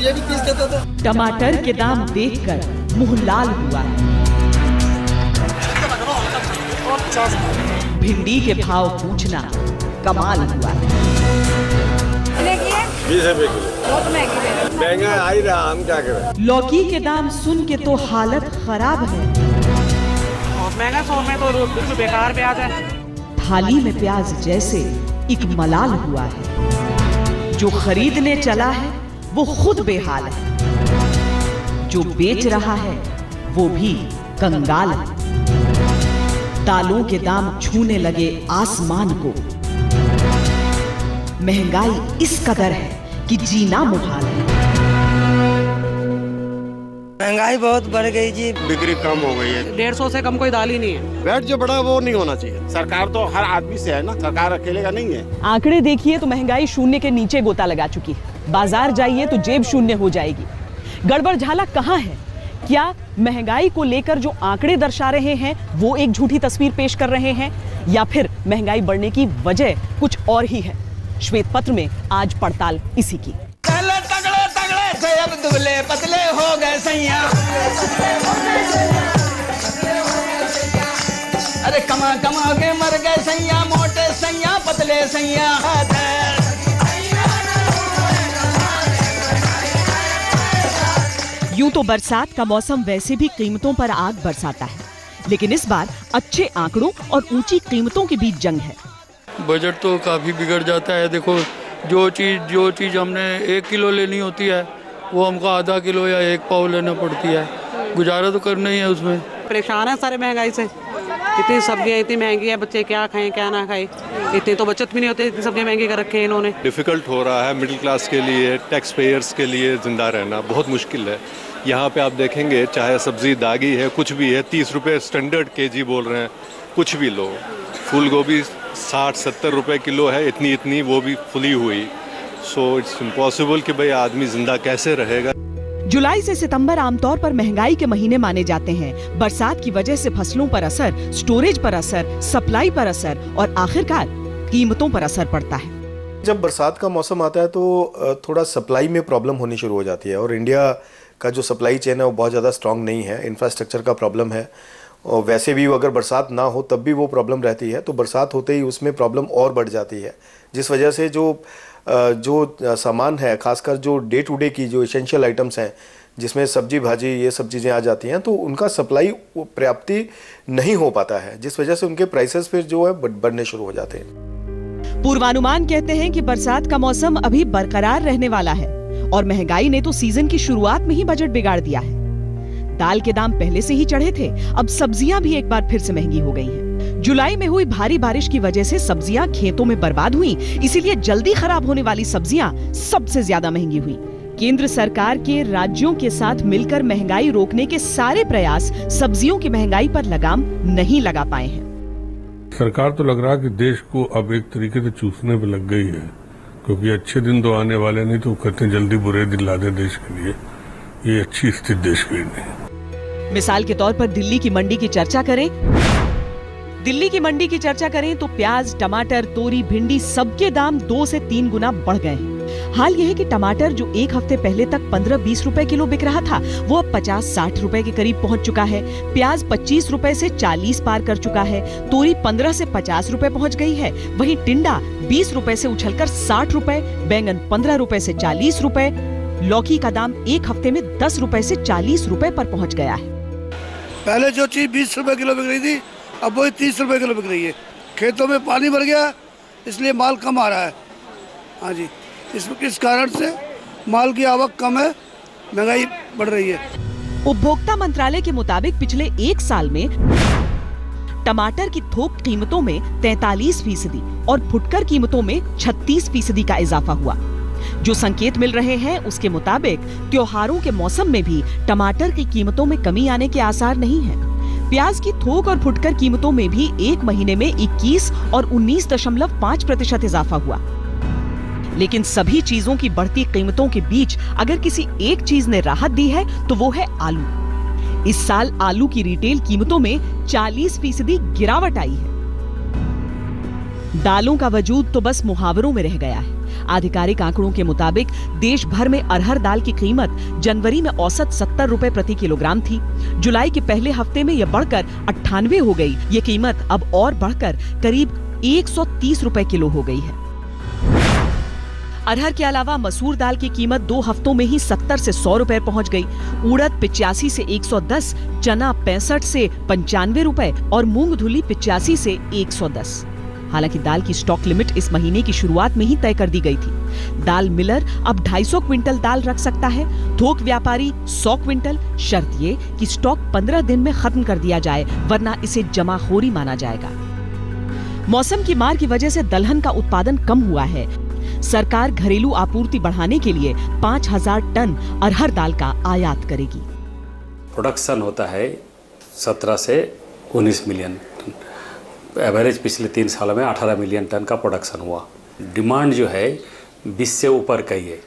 ये भी पीस देता था। टमाटर के दाम देखकर मुंह लाल हुआ है। भिंडी के भाव पूछना कमाल हुआ है। 20 रुपए किलो। बहुत महंगा आ ही रहा, हम क्या करें। लौकी के दाम सुन के तो हालत खराब है। बहुत महंगा, 100 में तो बिल्कुल बेकार प्याज है। थाली में प्याज जैसे एक मलाल हुआ है। जो खरीदने चला है वो खुद बेहाल है, जो बेच रहा है वो भी कंगाल है। दालों के दाम छूने लगे आसमान को। महंगाई इस कदर है कि जीना मुहाल है। महंगाई बहुत बढ़ गई जी। बिक्री कम हो गई है। 150 से कम कोई दाल ही नहीं है। वैट जो बढ़ा वो नहीं होना चाहिए। सरकार तो हर आदमी से है ना, सरकार अकेले का नहीं है। आंकड़े देखिए तो महंगाई शून्य के नीचे गोता लगा चुकी है। बाजार जाइए तो जेब शून्य हो जाएगी। गड़बड़ झाला कहाँ है? क्या महंगाई को लेकर जो आंकड़े दर्शा रहे हैं वो एक झूठी तस्वीर पेश कर रहे हैं, या फिर महंगाई बढ़ने की वजह कुछ और ही है? श्वेत पत्र में आज पड़ताल इसी की। अब दुबले पतले हो गए सैया, अरे कमा कमा के मर गए सैया, मोटे सैया पतले सैया। यूं तो बरसात का मौसम वैसे भी कीमतों पर आग बरसाता है, लेकिन इस बार अच्छे आंकड़ों और ऊंची कीमतों के बीच जंग है। बजट तो काफी बिगड़ जाता है। देखो जो चीज हमने 1 किलो लेनी होती है वो हमको आधा किलो या 1 पाव लेना पड़ती है। गुजारा तो करना ही है उसमें। परेशान है सारे महंगाई से। इतनी सब्जियां इतनी महंगी है, बच्चे क्या खाएं क्या ना खाएं। इतनी तो बचत भी नहीं होती, इतनी सब्जियां महंगी कर रखे हैं इन्होंने। डिफिकल्ट हो रहा है मिडिल क्लास के लिए, टैक्स पेयर्स के लिए जिंदा रहना बहुत मुश्किल है। यहाँ पे आप देखेंगे चाहे सब्जी दागी है, कुछ भी है, 30 रुपये स्टैंडर्ड केजी बोल रहे हैं। कुछ भी लो, फूल गोभी 60-70 रुपये किलो है, इतनी वो भी फुली हुई। सो इट्स इम्पॉसिबल कि भाई आदमी जिंदा कैसे रहेगा। जुलाई से सितंबर आमतौर पर महंगाई के महीने माने जाते हैं। बरसात की वजह से फसलों पर असर, स्टोरेज पर असर, सप्लाई पर असर और आखिरकार कीमतों पर असर पड़ता है। जब बरसात का मौसम आता है तो थोड़ा सप्लाई में प्रॉब्लम होनी शुरू हो जाती है, और इंडिया का जो सप्लाई चेन है वो बहुत ज़्यादा स्ट्रांग नहीं है। इंफ्रास्ट्रक्चर का प्रॉब्लम है, और वैसे भी अगर बरसात ना हो तब भी वो प्रॉब्लम रहती है, तो बरसात होते ही उसमें प्रॉब्लम और बढ़ जाती है, जिस वजह से जो सामान है, खासकर जो डे टू डे की जो एसेंशियल आइटम्स हैं जिसमें सब्जी भाजी ये सब चीज़ें आ जाती हैं, तो उनका सप्लाई पर्याप्ति नहीं हो पाता है, जिस वजह से उनके प्राइसेस फिर जो है बढ़ने शुरू हो जाते हैं। पूर्वानुमान कहते हैं कि बरसात का मौसम अभी बरकरार रहने वाला है, और महंगाई ने तो सीजन की शुरुआत में ही बजट बिगाड़ दिया है। दाल के दाम पहले से ही चढ़े थे, अब सब्जियां भी एक बार फिर से महंगी हो गई हैं। जुलाई में हुई भारी बारिश की वजह से सब्जियां खेतों में बर्बाद हुई, इसीलिए जल्दी खराब होने वाली सब्जियां सबसे ज्यादा महंगी हुई। केंद्र सरकार के राज्यों के साथ मिलकर महंगाई रोकने के सारे प्रयास सब्जियों की महंगाई पर लगाम नहीं लगा पाए हैं। सरकार तो लग रहा है कि देश को अब एक तरीके से चूसने पे लग गई है, क्योंकि अच्छे दिन तो आने वाले नहीं, तो कितने जल्दी बुरे दिन ला दे देश के लिए। ये अच्छी स्थिति देश की नहीं। मिसाल के तौर पर दिल्ली की मंडी की चर्चा करें तो प्याज, टमाटर, तोरी, भिंडी सबके दाम 2 से 3 गुना बढ़ गए हैं। हाल यह है कि टमाटर जो एक हफ्ते पहले तक 15-20 रुपए किलो बिक रहा था, वो अब 50-60 रुपए के करीब पहुंच चुका है। प्याज 25 रुपए से 40 पार कर चुका है। तोरी 15 से 50 रुपए पहुंच गई है। वहीं टिंडा 20 रुपए से उछलकर 60 रुपए, बैंगन 15 रुपए से 40 रुपए। लौकी का दाम एक हफ्ते में 10 रुपए से 40 रुपए पर पहुंच गया है। पहले जो चीज 20 रुपए किलो बिक रही थी, अब वही 30 रुपए किलो बिक रही है। खेतों में पानी भर गया, इसलिए माल कम आ रहा है। हाँ जी, इस कारण से माल की आवक कम है, महंगाई बढ़ रही है। उपभोक्ता मंत्रालय के मुताबिक पिछले 1 साल में टमाटर की थोक कीमतों में 43% और फुटकर कीमतों में 36% का इजाफा हुआ। जो संकेत मिल रहे हैं उसके मुताबिक त्योहारों के मौसम में भी टमाटर की कीमतों में कमी आने के आसार नहीं है। प्याज की थोक और फुटकर कीमतों में भी एक महीने में 21 और 19.5% इजाफा हुआ। लेकिन सभी चीजों की बढ़ती कीमतों के बीच अगर किसी एक चीज ने राहत दी है तो वो है आलू। इस साल आलू की रिटेल कीमतों में 40% गिरावट आई है। दालों का वजूद तो बस मुहावरों में रह गया है। आधिकारिक आंकड़ों के मुताबिक देश भर में अरहर दाल की कीमत जनवरी में औसत 70 रुपए प्रति किलोग्राम थी। जुलाई के पहले हफ्ते में यह बढ़कर 98 हो गई। ये कीमत अब और बढ़कर करीब 130 रुपए किलो हो गई है। अरहर के अलावा मसूर दाल की कीमत 2 हफ्तों में ही 70 से 100 रुपए पहुंच गई। उड़द 85 से 110, चना 65 से 95 रुपए और मूंग धुली 85 से 110। हालांकि दाल की स्टॉक लिमिट इस महीने की शुरुआत में ही तय कर दी गई थी। दाल मिलर अब 250 क्विंटल दाल रख सकता है, थोक व्यापारी 100 क्विंटल। शर्त ये कि स्टॉक 15 दिन में खत्म कर दिया जाए, वरना इसे जमाखोरी माना जाएगा। मौसम की मार की वजह से दलहन का उत्पादन कम हुआ है। सरकार घरेलू आपूर्ति बढ़ाने के लिए 5000 टन अरहर दाल का आयात करेगी। प्रोडक्शन होता है 17 से 19 मिलियन टन। एवरेज पिछले 3 सालों में 18 मिलियन टन का प्रोडक्शन हुआ। डिमांड जो है 20 से ऊपर का ही है,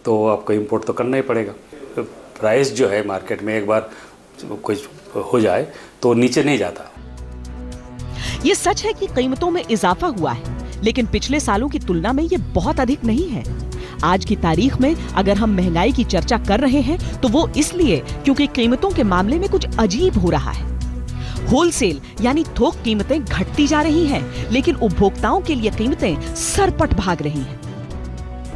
तो आपको इंपोर्ट तो करना ही पड़ेगा। प्राइस जो है मार्केट में एक बार कुछ हो जाए तो नीचे नहीं जाता। ये सच है कि कीमतों में इजाफा हुआ है, लेकिन पिछले सालों की तुलना में ये बहुत अधिक नहीं है। आज की तारीख में अगर हम महंगाई की चर्चा कर रहे हैं तो वो इसलिए क्योंकि कीमतों के मामले में कुछ अजीब हो रहा है। होलसेल यानी थोक कीमतें घटती जा रही हैं, लेकिन उपभोक्ताओं के लिए कीमतें सरपट भाग रही हैं।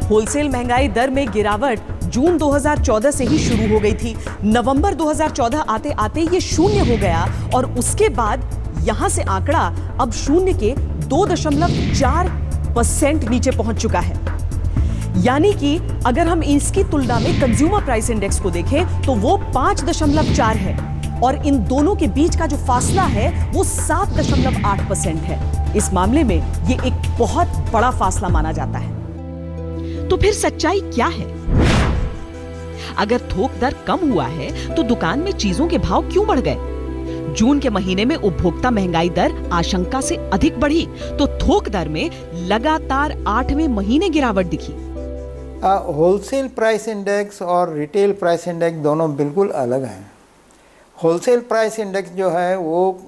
होलसेल महंगाई दर में गिरावट जून 2014 से ही शुरू हो गई थी। नवंबर 2014 आते आते ये शून्य हो गया और उसके बाद यहां से आंकड़ा अब शून्य के 2.4% नीचे पहुंच चुका है। यानी कि अगर हम इसकी तुलना में कंज्यूमर प्राइस इंडेक्स को देखें तो वो 5.4 है और इन दोनों के बीच का जो फासला है वो 7.8% है। इस मामले में ये एक बहुत बड़ा फासला माना जाता है। तो फिर सच्चाई क्या है? अगर थोक दर कम हुआ है तो दुकान में चीजों के भाव क्यों बढ़ गए? जून के महीने में उपभोक्ता महंगाई दर आशंका से अधिक बढ़ी तो थोक दर में लगातार 8वें महीने गिरावट दिखी। होलसेल प्राइस इंडेक्स और रिटेल प्राइस इंडेक्स दोनों बिल्कुल अलग हैं। होलसेल प्राइस इंडेक्स जो है वो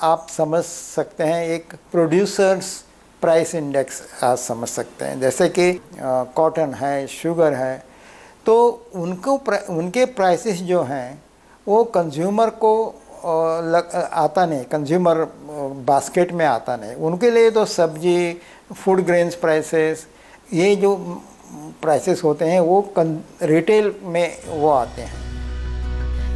आप समझ सकते हैं एक प्रोड्यूसर्स प्राइस इंडेक्स आप समझ सकते हैं। जैसे कि कॉटन है, शुगर है, तो उनके प्राइसेस जो हैं वो कंज्यूमर को आता नहीं, कंज्यूमर बास्केट में आता नहीं। उनके लिए तो सब्जी, फूड ग्रेन्स प्राइसेस, ये जो प्राइसेस होते हैं वो रिटेल में वो आते हैं।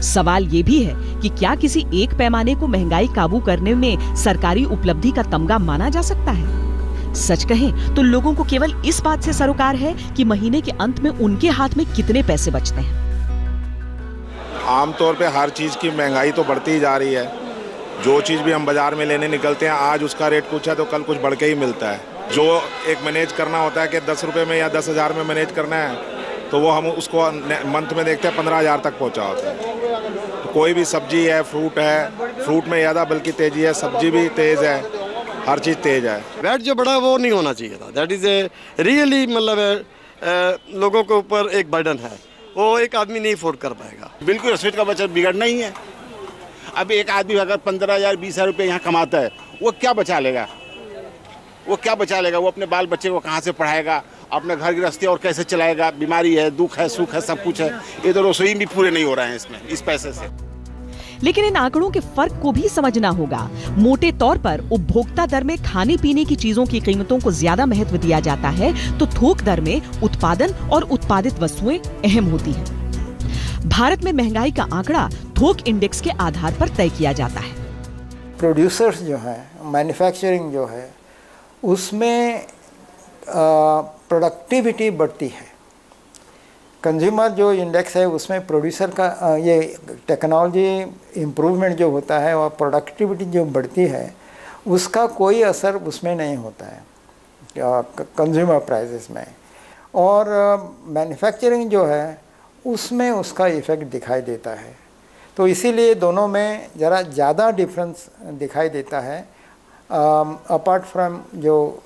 सवाल ये भी है कि क्या किसी एक पैमाने को महंगाई काबू करने में सरकारी उपलब्धि का तमगा माना जा सकता है? सच कहें तो लोगों को केवल इस बात से सरोकार है कि महीने के अंत में उनके हाथ में कितने पैसे बचते हैं। आमतौर पे हर चीज़ की महंगाई तो बढ़ती ही जा रही है। जो चीज़ भी हम बाज़ार में लेने निकलते हैं, आज उसका रेट कुछ है तो कल कुछ बढ़ के ही मिलता है। जो एक मैनेज करना होता है कि 10 रुपये में या 10,000 में मैनेज करना है, तो वो हम उसको मंथ में देखते हैं 15,000 तक पहुंचा होता है। तो कोई भी सब्जी है, फ्रूट है, फ्रूट में ज़्यादा बल्कि तेज़ी है, सब्जी भी तेज़ है, हर चीज़ तेज़ है। वैट जो बढ़ा वो नहीं होना चाहिए था। दैट इज़ ए रियली मतलब लोगों के ऊपर एक बर्डन है, वो एक आदमी नहीं अफोर्ड कर पाएगा। बिल्कुल रसोई का बचत बिगड़ना ही है। अब एक आदमी अगर 15,000 20,000 रुपये यहाँ कमाता है, वो क्या बचा लेगा? वो क्या बचा लेगा? वो अपने बाल बच्चे को कहाँ से पढ़ाएगा? अपने घर गृहस्थी और कैसे चलाएगा? बीमारी है, दुख है, सुख है, सब कुछ है। ये तो रसोई भी पूरे नहीं हो रहे हैं इसमें, इस पैसे से। लेकिन इन आंकड़ों के फर्क को भी समझना होगा। मोटे तौर पर उपभोक्ता दर में खाने पीने की चीजों की कीमतों को ज्यादा महत्व दिया जाता है, तो थोक दर में उत्पादन और उत्पादित वस्तुएं अहम होती हैं। भारत में महंगाई का आंकड़ा थोक इंडेक्स के आधार पर तय किया जाता है। प्रोड्यूसर्स जो है, मैन्युफैक्चरिंग जो है, उसमें प्रोडक्टिविटी बढ़ती है। कंज्यूमर जो इंडेक्स है उसमें प्रोड्यूसर का ये टेक्नोलॉजी इम्प्रूवमेंट जो होता है और प्रोडक्टिविटी जो बढ़ती है, उसका कोई असर उसमें नहीं होता है कंज्यूमर प्राइसेस में। और मैन्युफैक्चरिंग जो है उसमें उसका इफ़ेक्ट दिखाई देता है। तो इसीलिए दोनों में ज़रा ज़्यादा डिफरेंस दिखाई देता है। अपार्ट फ्रॉम जो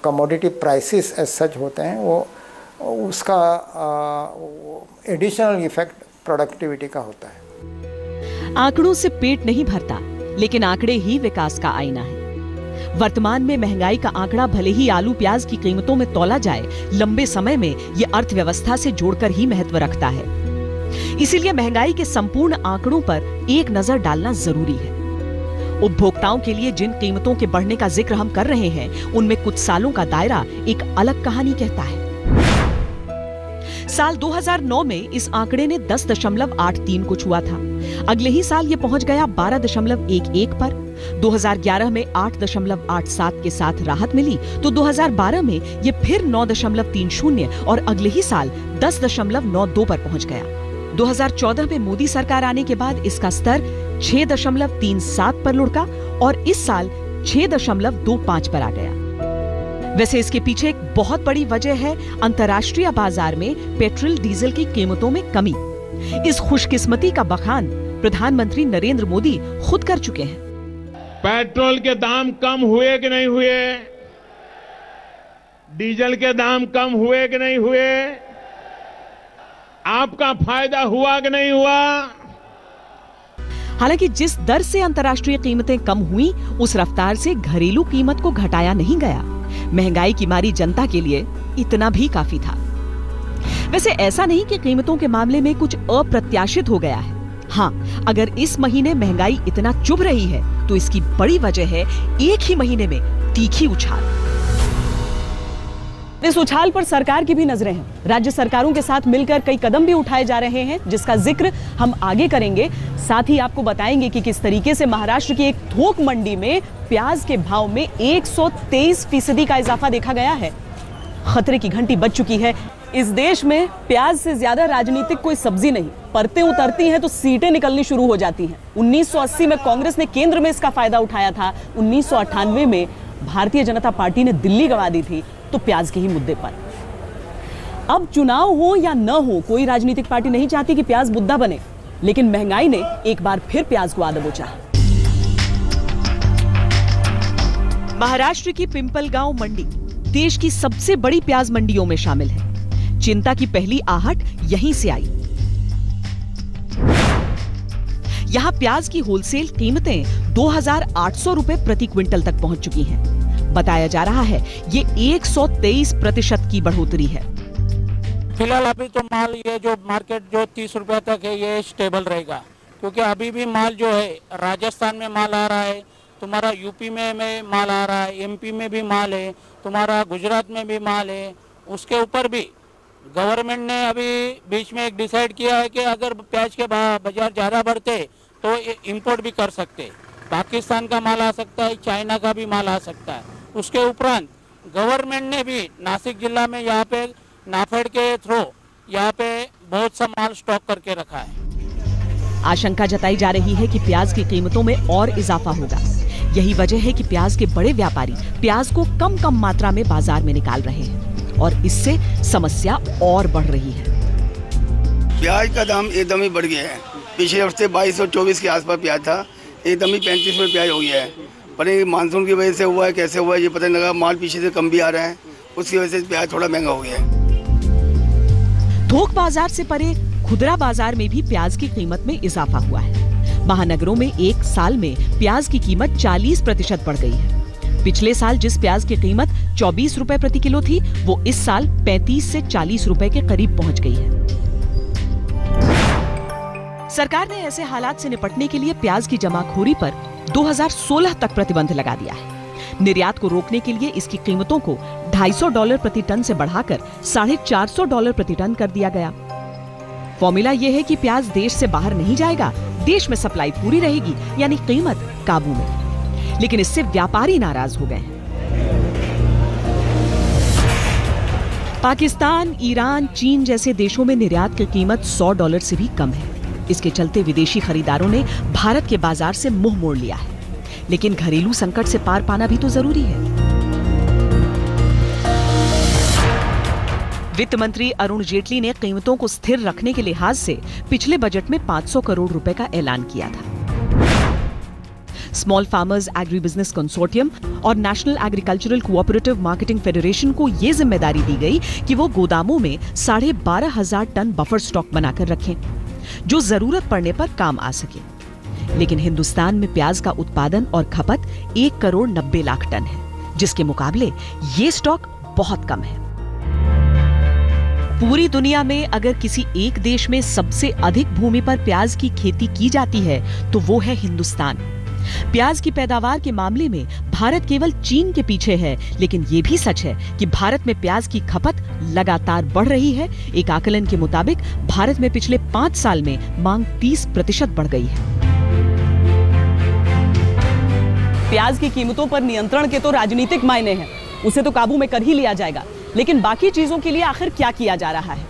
कमोडिटी प्राइसेस एज सच होते हैं, वो उसका एडिशनल इफेक्ट प्रोडक्टिविटी का होता है। आंकड़ों से पेट नहीं भरता, लेकिन आंकड़े ही विकास का आईना है। वर्तमान में महंगाई का आंकड़ा भले ही आलू प्याज की कीमतों में तौला जाए, लंबे समय में ये अर्थव्यवस्था से जोड़कर ही महत्व रखता है। इसीलिए महंगाई के संपूर्ण आंकड़ों पर एक नजर डालना जरूरी है। उपभोक्ताओं के लिए जिन कीमतों के बढ़ने का जिक्र हम कर रहे हैं, उनमें कुछ सालों का दायरा एक अलग कहानी कहता है। साल 2009 में इस आंकड़े ने 10.83 को छुआ था। अगले ही साल ये पहुंच गया 12.11 पर। 2011 में 8.87 के साथ राहत मिली तो 2012 में ये फिर 9.30 और अगले ही साल 10.92 पर पहुंच गया। 2014 में मोदी सरकार आने के बाद इसका स्तर 6.37 पर लुढ़का और इस साल 6.25 पर आ गया। वैसे इसके पीछे एक बहुत बड़ी वजह है अंतर्राष्ट्रीय बाजार में पेट्रोल डीजल की कीमतों में कमी। इस खुशकिस्मती का बखान प्रधानमंत्री नरेंद्र मोदी खुद कर चुके हैं। पेट्रोल के दाम कम हुए कि नहीं हुए? डीजल के दाम कम हुए कि नहीं हुए? आपका फायदा हुआ कि नहीं हुआ? हालांकि जिस दर से अंतर्राष्ट्रीय कीमतें कम हुई, उस रफ्तार से घरेलू कीमत को घटाया नहीं गया। महंगाई की मारी जनता के लिए इतना भी काफी था। वैसे ऐसा नहीं कि कीमतों के मामले में कुछ अप्रत्याशित हो गया है। हाँ, अगर इस महीने महंगाई इतना चुभ रही है तो इसकी बड़ी वजह है एक ही महीने में तीखी उछाल। इस उछाल पर सरकार की भी नजरें हैं। राज्य सरकारों के साथ मिलकर कई कदम भी उठाए जा रहे हैं, जिसका जिक्र हम आगे करेंगे। साथ ही आपको बताएंगे कि किस तरीके से महाराष्ट्र की एक थोक मंडी में प्याज के भाव में 123% का इजाफा देखा गया है। खतरे की घंटी बज चुकी है। इस देश में प्याज से ज्यादा राजनीतिक कोई सब्जी नहीं। परतें उतरती हैं तो सीटें निकलनी शुरू हो जाती हैं। 1980 में कांग्रेस ने केंद्र में इसका फायदा उठाया था। 1998 में भारतीय जनता पार्टी ने दिल्ली गंवा दी थी, तो प्याज के ही मुद्दे पर। अब चुनाव हो या न हो, कोई राजनीतिक पार्टी नहीं चाहती कि प्याज मुद्दा बने, लेकिन महंगाई ने एक बार फिर प्याज को आदबोचा चाहा। महाराष्ट्र की पिंपलगांव मंडी देश की सबसे बड़ी प्याज मंडियों में शामिल है। चिंता की पहली आहट यहीं से आई। यहां प्याज की होलसेल कीमतें 2,800 रुपए प्रति क्विंटल तक पहुंच चुकी हैं। बताया जा रहा है ये 123% की बढ़ोतरी है। फिलहाल अभी तो माल ये जो मार्केट जो 30 रुपए तक है ये स्टेबल रहेगा, क्योंकि अभी भी माल जो है राजस्थान में माल आ रहा है, तुम्हारा यूपी में माल आ रहा है, एमपी में भी माल है, तुम्हारा गुजरात में भी माल है। उसके ऊपर भी गवर्नमेंट ने अभी बीच में एक डिसाइड किया है कि अगर प्याज के बाजार ज़्यादा बढ़ते तो इंपोर्ट भी कर सकते। पाकिस्तान का माल आ सकता है, चाइना का भी माल आ सकता है। उसके उपरांत गवर्नमेंट ने भी नासिक जिला में यहाँ पे नाफेड के थ्रू यहाँ पे बहुत सा माल स्टॉक करके रखा है। आशंका जताई जा रही है कि प्याज की कीमतों में और इजाफा होगा। यही वजह है कि प्याज के बड़े व्यापारी प्याज को कम मात्रा में बाजार में निकाल रहे हैं और इससे समस्या और बढ़ रही है। प्याज का दाम एकदम ही बढ़ गया है। पिछले हफ्ते 2224 के आसपास प्याज था, एकदम ही 35 में प्याज हो गया है। पर ये मानसून की वजह से हुआ है, कैसे हुआ है ये पता नहीं लगा। माल पीछे से कम भी आ रहा है, उसकी वजह से प्याज थोड़ा महंगा हो गया है। थोक बाजार से परे खुदरा बाजार में भी प्याज की कीमत में इजाफा हुआ है। महानगरों में एक साल में प्याज की कीमत 40% बढ़ गई है। पिछले साल जिस प्याज की कीमत 24 रुपए प्रति किलो थी, वो इस साल 35 से 40 रुपए के करीब पहुंच गई है। सरकार ने ऐसे हालात से निपटने के लिए प्याज की जमाखोरी पर 2016 तक प्रतिबंध लगा दिया है। निर्यात को रोकने के लिए इसकी कीमतों को $250 प्रति टन से बढ़ाकर $450 प्रति टन कर दिया गया। फॉर्मूला यह है कि प्याज देश से बाहर नहीं जाएगा, देश में सप्लाई पूरी रहेगी, यानी कीमत काबू में। लेकिन इससे व्यापारी नाराज हो गए हैं। पाकिस्तान, ईरान, चीन जैसे देशों में निर्यात की कीमत $100 से भी कम है। इसके चलते विदेशी खरीदारों ने भारत के बाजार से मुंह मोड़ लिया है। लेकिन घरेलू संकट से पार पाना भी तो जरूरी है। वित्त मंत्री अरुण जेटली ने कीमतों को स्थिर रखने के लिहाज से पिछले बजट में 500 करोड़ रुपए का ऐलान किया था। Small farmers agri business consortium और national agricultural cooperative marketing federation को यह जिम्मेदारी दी गई कि वो गोदामों में 12,500 टन बफर स्टॉक बनाकर रखें, जो जरूरत पड़ने पर काम आ सके। लेकिन हिंदुस्तान में प्याज का उत्पादन और खपत 1 करोड़ 90 लाख टन है, जिसके मुकाबले ये स्टॉक बहुत कम है। पूरी दुनिया में अगर किसी एक देश में सबसे अधिक भूमि पर प्याज की खेती की जाती है तो वो है हिंदुस्तान। प्याज की पैदावार के मामले में भारत केवल चीन के पीछे है, लेकिन ये भी सच है कि भारत में प्याज की खपत लगातार बढ़ रही है। एक आकलन के मुताबिक भारत में पिछले 5 साल में मांग 30% बढ़ गई है। प्याज की कीमतों पर नियंत्रण के तो राजनीतिक मायने हैं, उसे तो काबू में कर ही लिया जाएगा, लेकिन बाकी चीजों के लिए आखिर क्या किया जा रहा है,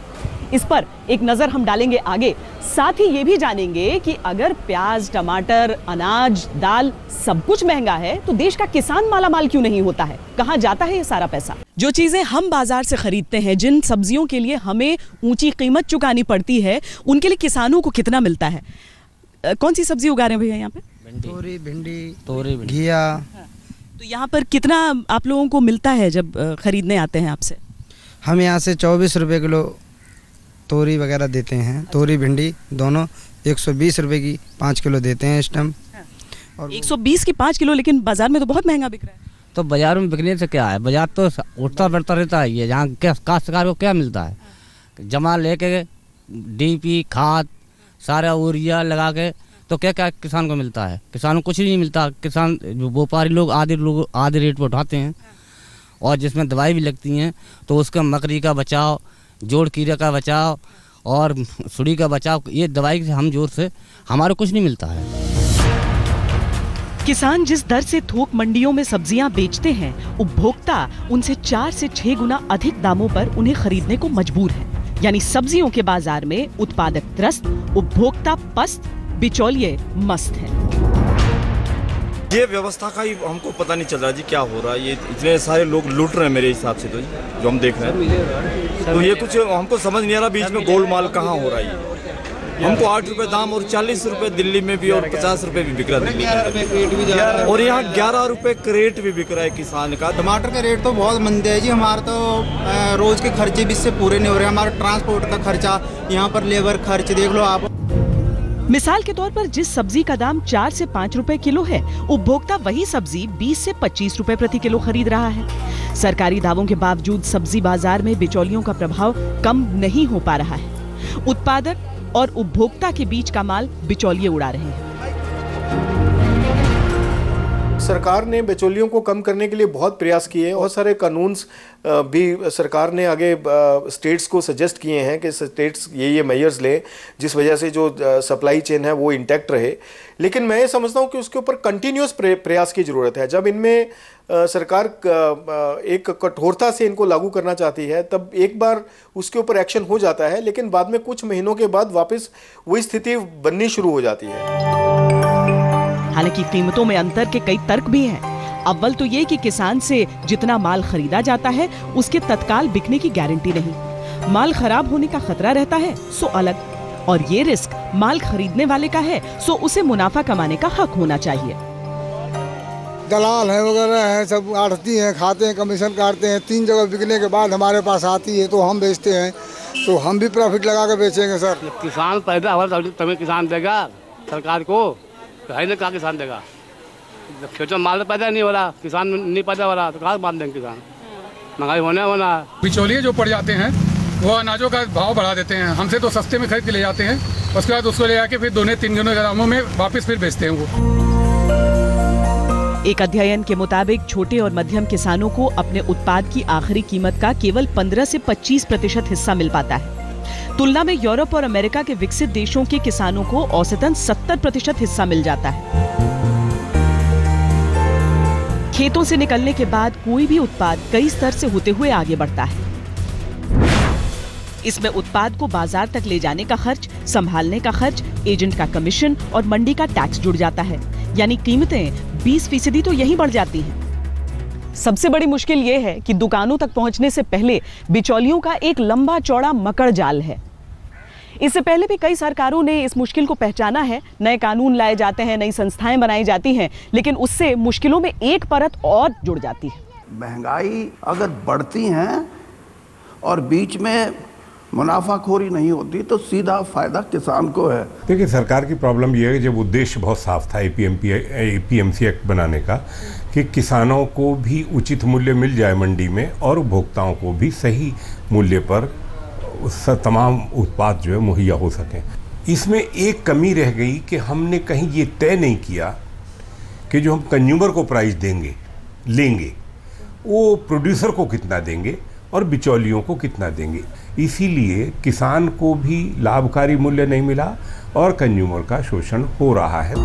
इस पर एक नजर हम डालेंगे आगे। साथ ही ये भी जानेंगे कि अगर प्याज, टमाटर, अनाज, दाल सब कुछ महंगा है तो देश का किसान मालामाल क्यों नहीं होता है, कहां जाता है ये सारा पैसा। जो चीजें हम बाजार से खरीदते हैं, जिन सब्जियों के लिए हमें ऊंची कीमत चुकानी पड़ती है, उनके लिए किसानों को कितना मिलता है? कौन सी सब्जी उगा रहे हैं भैया यहाँ पे? तोरी, भिंडी, घिया। तो यहाँ पर कितना आप लोगों को मिलता है जब खरीदने आते हैं आपसे? हम यहाँ से 24 रुपये किलो तोरी वगैरह देते हैं, तोरी भिंडी दोनों 120 रुपये की 5 किलो देते हैं इस टाइम। और 120 की 5 किलो, लेकिन बाजार में तो बहुत महंगा बिक रहा है। तो बाजार में बिकने से क्या है, बाजार तो उठता बढ़ता रहता है। ये जहाँ काश्तकार को क्या मिलता है, जमा लेके डीपी खाद सारा यूरिया लगा के, तो क्या क्या किसान को मिलता है? किसान को कुछ नहीं मिलता। किसान व्यापारी लोग आधे रेट पर उठाते हैं, और जिसमें दवाई भी लगती हैं तो उसका मकड़ी का बचाव, जोड़ कीड़े का बचाव और सुड़ी का बचाव, ये दवाई से हम जोर से हमारे कुछ नहीं मिलता है। किसान जिस दर से थोक मंडियों में सब्जियां बेचते हैं, उपभोक्ता उनसे 4 से 6 गुना अधिक दामों पर उन्हें खरीदने को मजबूर है। यानी सब्जियों के बाजार में उत्पादक त्रस्त, उपभोक्ता पस्त, बिचौलिए मस्त हैं। ये व्यवस्था का ही हमको पता नहीं चल रहा जी, क्या हो रहा है। ये इतने सारे लोग लूट रहे हैं मेरे हिसाब से, तो जो हम देख रहे हैं, तो ये कुछ हमको समझ नहीं आ रहा। बीच में गोलमाल कहाँ हो रहा है। हमको 8 रुपए दाम और 40 रुपए दिल्ली में भी, और 50 रुपए भी बिक रहा है दिल्ली में, और यहाँ 11 रुपए क्रेट भी बिक रहा है किसान का। टमाटर का रेट तो बहुत मंदे है जी। हमारे तो रोज के खर्चे भी इससे पूरे नहीं हो रहे। हमारा ट्रांसपोर्ट का खर्चा, यहाँ पर लेबर खर्च देख लो आप। मिसाल के तौर पर जिस सब्जी का दाम 4 से 5 रुपए किलो है, उपभोक्ता वही सब्जी 20 से 25 रुपए प्रति किलो खरीद रहा है। सरकारी दावों के बावजूद सब्जी बाजार में बिचौलियों का प्रभाव कम नहीं हो पा रहा है। उत्पादक और उपभोक्ता के बीच का माल बिचौलिए उड़ा रहे हैं। सरकार ने बिचौलियों को कम करने के लिए बहुत प्रयास किए हैं। बहुत सारे कानून भी सरकार ने आगे स्टेट्स को सजेस्ट किए हैं कि स्टेट्स ये मेजर्स लें जिस वजह से जो सप्लाई चेन है वो इंटैक्ट रहे। लेकिन मैं ये समझता हूँ कि उसके ऊपर कंटिन्यूस प्रयास की ज़रूरत है। जब इनमें सरकार एक कठोरता से इनको लागू करना चाहती है, तब एक बार उसके ऊपर एक्शन हो जाता है, लेकिन बाद में कुछ महीनों के बाद वापस वही स्थिति बननी शुरू हो जाती है। हालांकि कीमतों में अंतर के कई तर्क भी हैं। अव्वल तो ये कि किसान से जितना माल खरीदा जाता है उसके तत्काल बिकने की गारंटी नहीं। माल खराब होने का खतरा रहता है सो अलग, और ये रिस्क माल खरीदने वाले का है सो उसे मुनाफा कमाने का हक होना चाहिए। दलाल है वगैरह है, सब आढ़ती हैं, खाते हैं, कमीशन काटते हैं। 3 जगह बिकने के बाद हमारे पास आती है तो हम बेचते हैं, तो हम भी प्रॉफिट लगा कर बेचेंगे सर। किसान पैदा हो तभी किसान देगा सरकार को, है ना? क्या किसान देगा? खेतों में माल पैदा नहीं हो रहा, किसान नहीं पैदा हो रहा, तो कहाँ बांध देंगे किसान? महंगाई होना। बिचौलिए जो पड़ जाते हैं वो अनाजों का भाव बढ़ा देते हैं। हमसे तो सस्ते में खरीद के ले जाते हैं, उसके बाद उसको ले जाके फिर 2-3 दामों में वापस फिर बेचते हैं वो। एक अध्ययन के मुताबिक छोटे और मध्यम किसानों को अपने उत्पाद की आखिरी कीमत का केवल 15 से 25% हिस्सा मिल पाता है। तुलना में यूरोप और अमेरिका के विकसित देशों के किसानों को औसतन 70% हिस्सा मिल जाता है। खेतों से निकलने के बाद कोई भी उत्पाद कई स्तर से होते हुए आगे बढ़ता है। इसमें उत्पाद को बाजार तक ले जाने का खर्च, संभालने का खर्च, एजेंट का कमीशन और मंडी का टैक्स जुड़ जाता है। यानी कीमतें 20% तो यहीं बढ़ जाती हैं। सबसे बड़ी मुश्किल ये है कि दुकानों तक पहुंचने से पहले बिचौलियों का एक लंबा चौड़ा मकड़ जाल है। इससे पहले भी कई सरकारों ने इस मुश्किल को पहचाना है। नए कानून लाए जाते हैं, नई संस्थाएं बनाई जाती हैं, लेकिन उससे मुश्किलों में एक परत और जुड़ जाती है। महंगाई अगर बढ़ती हैं और बीच में मुनाफाखोरी नहीं होती तो सीधा फायदा किसान को है। देखिए, सरकार की प्रॉब्लम यह है कि जब उद्देश्य बहुत साफ था एपीएमसी एक्ट बनाने का कि किसानों को भी उचित मूल्य मिल जाए मंडी में और उपभोक्ताओं को भी सही मूल्य पर तमाम उत्पाद जो है मुहैया हो सकें। इसमें एक कमी रह गई कि हमने कहीं ये तय नहीं किया कि जो हम कंज्यूमर को प्राइस लेंगे वो प्रोड्यूसर को कितना देंगे और बिचौलियों को कितना देंगे। इसीलिए किसान को भी लाभकारी मूल्य नहीं मिला और कंज्यूमर का शोषण हो रहा है।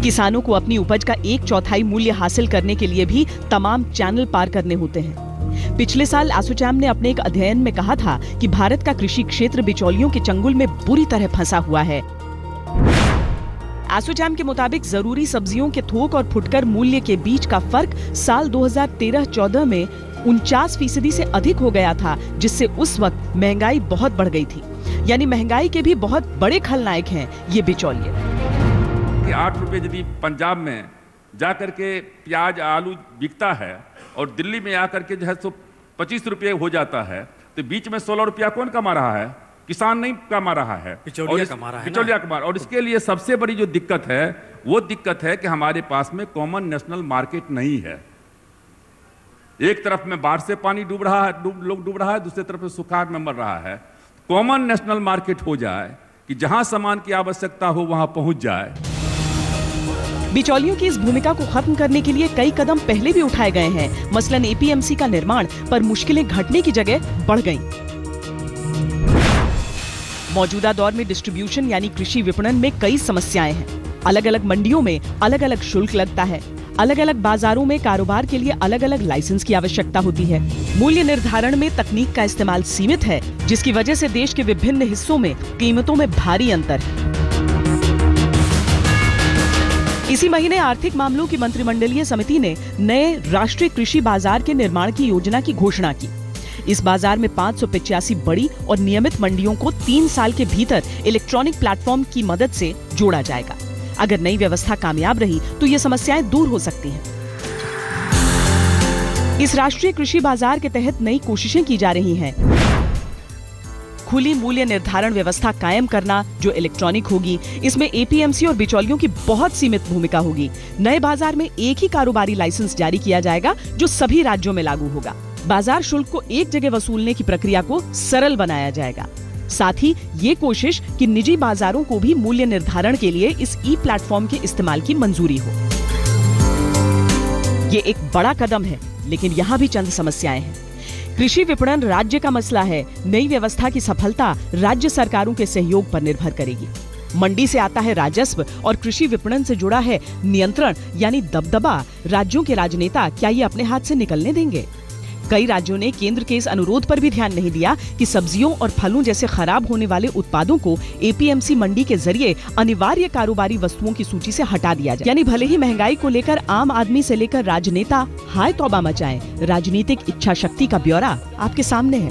किसानों को अपनी उपज का 1/4 मूल्य हासिल करने के लिए भी तमाम चैनल पार करने होते हैं। पिछले साल एसोचैम ने अपने एक अध्ययन में कहा था कि भारत का कृषि क्षेत्र बिचौलियों के चंगुल में बुरी तरह फंसा हुआ है। एसोचैम के मुताबिक जरूरी सब्जियों के थोक और फुटकर मूल्य के बीच का फर्क साल 2013-14 में 49% से अधिक हो गया था, जिससे उस वक्त महंगाई बहुत बढ़ गई थी। यानी महंगाई के भी बहुत बड़े खलनायक हैं ये बिचौलिए। 8 रुपए यदि पंजाब में जाकर के प्याज आलू बिकता है और दिल्ली में आकर के जो है 25 रुपये हो जाता है, तो बीच में 16 रुपया कौन कमा रहा है? किसान नहीं कमा रहा है, बिचौलिया कमा रहा है। और इसके लिए सबसे बड़ी जो दिक्कत है वो दिक्कत है कि हमारे पास में कॉमन नेशनल मार्केट नहीं है। एक तरफ में बाढ़ से पानी डूब रहा है, लोग डूब रहा है, दूसरी तरफ में सुखाड़ में मर रहा है। कॉमन नेशनल मार्केट हो जाए कि जहां सामान की आवश्यकता हो वहां पहुंच जाए। बिचौलियों की इस भूमिका को खत्म करने के लिए कई कदम पहले भी उठाए गए हैं। मसलन एपीएमसी का निर्माण, पर मुश्किलें घटने की जगह बढ़ गईं। मौजूदा दौर में डिस्ट्रीब्यूशन यानी कृषि विपणन में कई समस्याएं हैं। अलग अलग मंडियों में अलग अलग शुल्क लगता है। अलग अलग बाजारों में कारोबार के लिए अलग अलग लाइसेंस की आवश्यकता होती है। मूल्य निर्धारण में तकनीक का इस्तेमाल सीमित है, जिसकी वजह से देश के विभिन्न हिस्सों में कीमतों में भारी अंतर है। इसी महीने आर्थिक मामलों की मंत्रिमंडलीय समिति ने नए राष्ट्रीय कृषि बाजार के निर्माण की योजना की घोषणा की। इस बाजार में 585 बड़ी और नियमित मंडियों को 3 साल के भीतर इलेक्ट्रॉनिक प्लेटफॉर्म की मदद से जोड़ा जाएगा। अगर नई व्यवस्था कामयाब रही तो ये समस्याएं दूर हो सकती हैं। इस राष्ट्रीय कृषि बाजार के तहत नई कोशिशें की जा रही हैं। खुली मूल्य निर्धारण व्यवस्था कायम करना जो इलेक्ट्रॉनिक होगी। इसमें एपीएमसी और बिचौलियों की बहुत सीमित भूमिका होगी। नए बाजार में एक ही कारोबारी लाइसेंस जारी किया जाएगा जो सभी राज्यों में लागू होगा। बाजार शुल्क को एक जगह वसूलने की प्रक्रिया को सरल बनाया जाएगा। साथ ही ये कोशिश कि निजी बाजारों को भी मूल्य निर्धारण के लिए इस ई प्लेटफॉर्म के इस्तेमाल की मंजूरी हो। ये एक बड़ा कदम है, लेकिन यहाँ भी चंद समस्याएं हैं। कृषि विपणन राज्य का मसला है। नई व्यवस्था की सफलता राज्य सरकारों के सहयोग पर निर्भर करेगी। मंडी से आता है राजस्व और कृषि विपणन से जुड़ा है नियंत्रण यानी दबदबा। राज्यों के राजनेता क्या ये अपने हाथ से निकलने देंगे? कई राज्यों ने केंद्र के इस अनुरोध पर भी ध्यान नहीं दिया कि सब्जियों और फलों जैसे खराब होने वाले उत्पादों को एपीएमसी मंडी के जरिए अनिवार्य कारोबारी वस्तुओं की सूची से हटा दिया जाए। यानी भले ही महंगाई को लेकर आम आदमी से लेकर राजनेता हाय तौबा मचाएं, राजनीतिक इच्छा शक्ति का ब्यौरा आपके सामने है।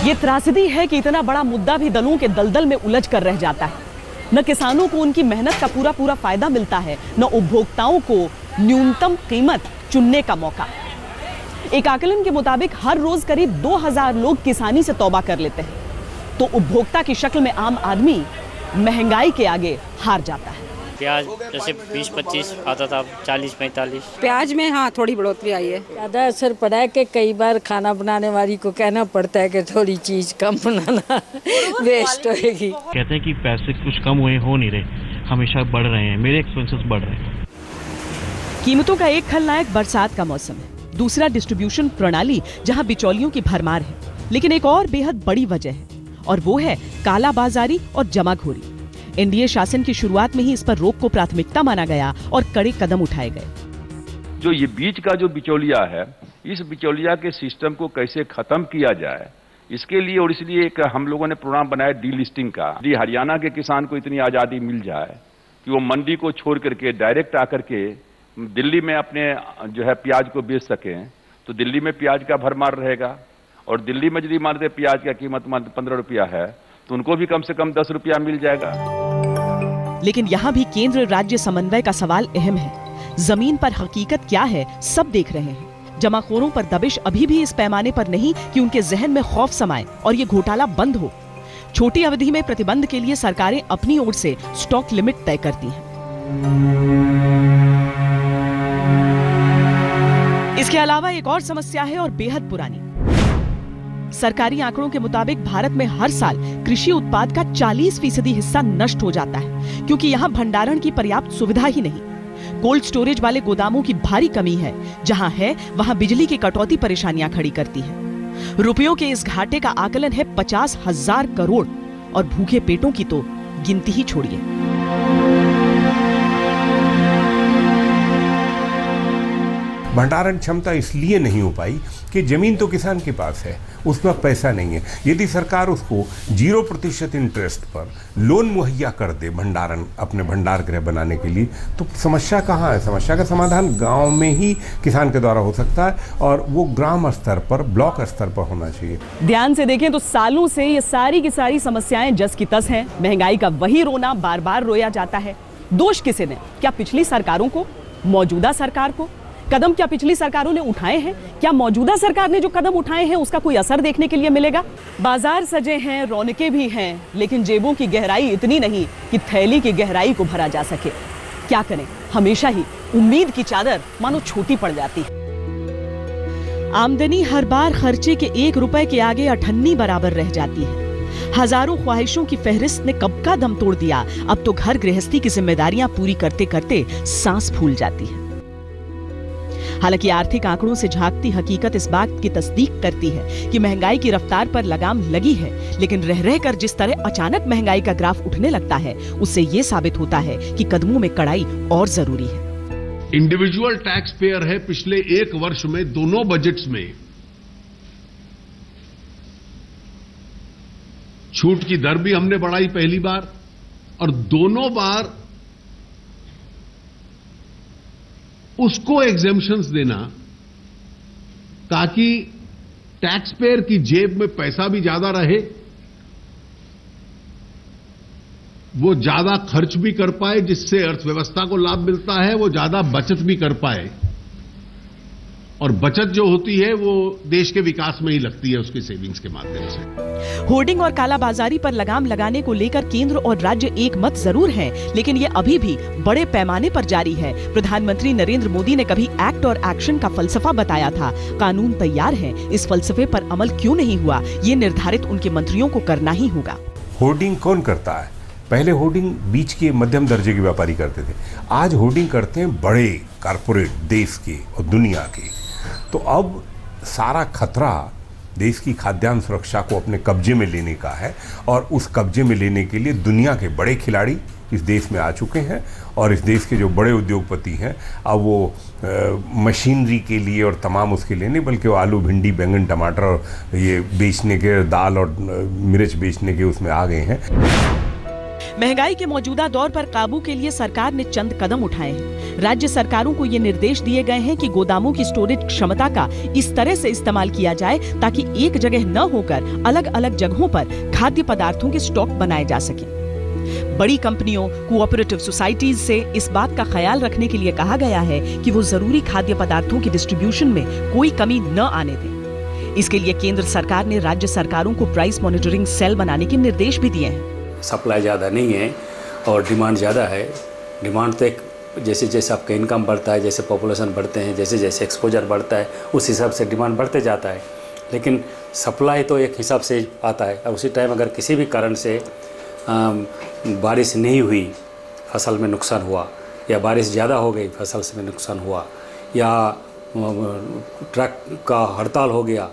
ये त्रासदी है कि इतना बड़ा मुद्दा भी दलों के दलदल में उलझ कर रह जाता है। न किसानों को उनकी मेहनत का पूरा फायदा मिलता है, न उपभोक्ताओं को न्यूनतम कीमत चुनने का मौका। एक आकलन के मुताबिक हर रोज करीब 2000 लोग किसानी से तौबा कर लेते हैं, तो उपभोक्ता की शक्ल में आम आदमी महंगाई के आगे हार जाता है। प्याज जैसे 20-25 आता था, 40-45। प्याज में हाँ थोड़ी बढ़ोतरी आई है। ज़्यादा असर पड़ा है कि कई बार खाना बनाने वाली को कहना पड़ता है कि थोड़ी चीज़ कम बनाना, वेस्ट होएगी। कहते हैं कि पैसे कुछ कम हुए हो नहीं रहे, हमेशा बढ़ रहे हैं, मेरे एक्सपेंसेस बढ़ रहे हैं। कीमतों का एक खलनायक बरसात का मौसम है, दूसरा डिस्ट्रीब्यूशन प्रणाली जहां बिचौलियों की भरमार है। लेकिन एक और बेहद बड़ी वजह है और वो है कालाबाजारी और जमाखोरी। एनडीए शासन की शुरुआत में ही इस पर रोक को प्राथमिकता माना गया और कड़े कदम उठाए गए। जो ये बीच का जो बिचौलिया है, इस बिचौलिया के सिस्टम को कैसे खत्म किया जाए, इसके लिए और इसलिए एक हम लोगों ने प्रोग्राम बनाया डीलिस्टिंग का। यदि हरियाणा के किसान को इतनी आज़ादी मिल जाए कि वो मंडी को छोड़ करके डायरेक्ट आकर के दिल्ली में अपने जो है प्याज को बेच सकें, तो दिल्ली में प्याज का भरमार रहेगा। और दिल्ली में यदि मानते प्याज का कीमत 15 रुपया है, तो उनको भी कम से कम 10 रुपया मिल जाएगा। लेकिन यहाँ भी केंद्र राज्य समन्वय का सवाल अहम है। जमीन पर हकीकत क्या है सब देख रहे हैं। जमाखोरों पर दबिश अभी भी इस पैमाने पर नहीं कि उनके जहन में खौफ समाए और ये घोटाला बंद हो। छोटी अवधि में प्रतिबंध के लिए सरकारें अपनी ओर से स्टॉक लिमिट तय करती हैं। इसके अलावा एक और समस्या है और बेहद पुरानी। सरकारी आंकड़ों के मुताबिक भारत में हर साल कृषि उत्पाद का 40% हिस्सा नष्ट हो जाता है, क्योंकि यहाँ भंडारण की पर्याप्त सुविधा ही नहीं। कोल्ड स्टोरेज वाले गोदामों की भारी कमी है। जहां है वहां बिजली की कटौती परेशानियां खड़ी करती है। रुपयों के इस घाटे का आकलन है 50,000 करोड़ और भूखे पेटों की तो गिनती ही छोड़िए। भंडारण क्षमता इसलिए नहीं हो पाई कि जमीन तो किसान के पास है, उस पर पैसा नहीं है। यदि सरकार उसको 0% इंटरेस्ट पर लोन मुहैया कर दे भंडारण, अपने भंडार गृह बनाने के लिए, तो समस्या कहाँ है? समस्या का समाधान गांव में ही किसान के द्वारा हो सकता है और वो ग्राम स्तर पर, ब्लॉक स्तर पर होना चाहिए। ध्यान से देखें तो सालों से ये सारी की सारी समस्याएं जस की तस हैं। महंगाई का वही रोना बार बार रोया जाता है। दोष किसे ने? क्या पिछली सरकारों को? मौजूदा सरकार को? कदम क्या पिछली सरकारों ने उठाए हैं? क्या मौजूदा सरकार ने जो कदम उठाए हैं उसका कोई असर देखने के लिए मिलेगा? बाजार सजे हैं, रौनकें भी हैं, लेकिन जेबों की गहराई इतनी नहीं कि थैली की गहराई को भरा जा सके। क्या करें, हमेशा ही उम्मीद की चादर मानो छोटी पड़ जाती है। आमदनी हर बार खर्चे के 1 रुपए के आगे 98 बराबर रह जाती है। हजारों ख्वाहिशों की फहरिस्त ने कब का दम तोड़ दिया। अब तो घर गृहस्थी की जिम्मेदारियां पूरी करते करते सांस फूल जाती है। हालांकि आर्थिक आंकड़ों से झांकती हकीकत इस बात की तस्दीक करती है कि महंगाई की रफ्तार पर लगाम लगी है, लेकिन रह रहकर जिस तरह अचानक महंगाई का ग्राफ उठने लगता है, उससे ये साबित होता है कि कदमों में कड़ाई और जरूरी है। इंडिविजुअल टैक्स पेयर है पिछले 1 वर्ष में दोनों बजट्स में छूट की दर भी हमने बढ़ाई पहली बार, और दोनों बार उसको एग्जेम्पशंस देना ताकि टैक्स पेयर की जेब में पैसा भी ज्यादा रहे, वो ज्यादा खर्च भी कर पाए, जिससे अर्थव्यवस्था को लाभ मिलता है, वो ज्यादा बचत भी कर पाए, और बचत जो होती है वो देश के विकास में ही लगती है, उसके सेविंग्स के माध्यम से। होर्डिंग और कालाबाजारी पर लगाम लगाने को लेकर केंद्र और राज्य एक मत जरूर हैं, लेकिन ये अभी भी बड़े पैमाने पर जारी है। प्रधानमंत्री नरेंद्र मोदी ने कभी एक्ट और एक्शन का फलसफा बताया था। कानून तैयार है, इस फलसफे पर अमल क्यों नहीं हुआ, ये निर्धारित उनके मंत्रियों को करना ही होगा। होर्डिंग कौन करता है? पहले होर्डिंग बीच के मध्यम दर्जे के व्यापारी करते थे, आज होर्डिंग करते हैं बड़े कारपोरेट देश के और दुनिया के। तो अब सारा खतरा देश की खाद्यान्न सुरक्षा को अपने कब्जे में लेने का है, और उस कब्जे में लेने के लिए दुनिया के बड़े खिलाड़ी इस देश में आ चुके हैं, और इस देश के जो बड़े उद्योगपति हैं अब वो मशीनरी के लिए और तमाम उसके लिए नहीं, बल्कि वो आलू, भिंडी, बैंगन, टमाटर और ये बेचने के, दाल और मिर्च बेचने के उसमें आ गए हैं। महंगाई के मौजूदा दौर पर काबू के लिए सरकार ने चंद कदम उठाए हैं। राज्य सरकारों को ये निर्देश दिए गए हैं कि गोदामों की स्टोरेज क्षमता का इस तरह से इस्तेमाल किया जाए ताकि एक जगह न होकर अलग अलग जगहों पर खाद्य पदार्थों के स्टॉक बनाए जा सकें। बड़ी कंपनियों, कोऑपरेटिव सोसाइटीज से इस बात का ख्याल रखने के लिए कहा गया है कि वो जरूरी खाद्य पदार्थों की डिस्ट्रीब्यूशन में कोई कमी न आने दें। इसके लिए केंद्र सरकार ने राज्य सरकारों को प्राइस मॉनिटरिंग सेल बनाने के निर्देश भी दिए हैं। सप्लाई ज़्यादा नहीं है और डिमांड ज़्यादा है। डिमांड तो एक जैसे जैसे आपका इनकम बढ़ता है, जैसे पॉपुलेशन बढ़ते हैं, जैसे जैसे एक्सपोजर बढ़ता है, उस हिसाब से डिमांड बढ़ते जाता है। लेकिन सप्लाई तो एक हिसाब से आता है, और उसी टाइम अगर किसी भी कारण से बारिश नहीं हुई, फसल में नुकसान हुआ, या बारिश ज़्यादा हो गई, फसल में नुकसान हुआ, या ट्रक का हड़ताल हो गया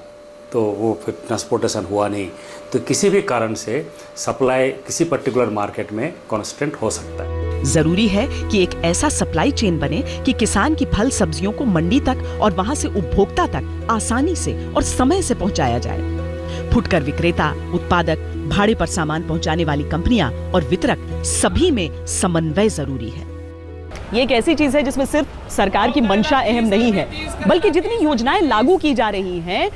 तो वो फिर ट्रांसपोर्टेशन हुआ नहीं, तो किसी भी कारण से सप्लाई किसी पर्टिकुलर मार्केट में कॉन्स्टेंट हो सकता है। जरूरी है कि एक ऐसा सप्लाई चेन बने कि किसान की फल सब्जियों को मंडी तक और वहां से उपभोक्ता तक आसानी से और समय से पहुंचाया जाए। फुटकर विक्रेता, उत्पादक, भाड़े पर सामान पहुंचाने वाली कंपनियां और वितरक, सभी में समन्वय जरूरी है। ये एक ऐसी चीज है जिसमें सिर्फ सरकार की मंशा अहम नहीं है, बल्कि जितनी योजनाएं लागू की जा रही हैं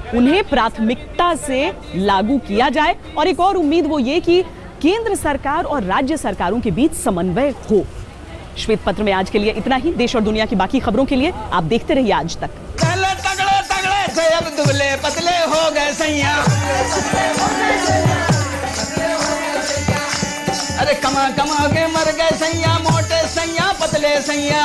उन्हें प्राथमिकता से लागू किया जाए। और एक और उम्मीद वो ये कि केंद्र सरकार और राज्य सरकारों के बीच समन्वय हो। श्वेत पत्र में आज के लिए इतना ही। देश और दुनिया की बाकी खबरों के लिए आप देखते रहिए आज तक। अब दुबले पतले हो गए सैया। अरे कमा कमा के मर गए सैया, मोटे सैया पतले सैया।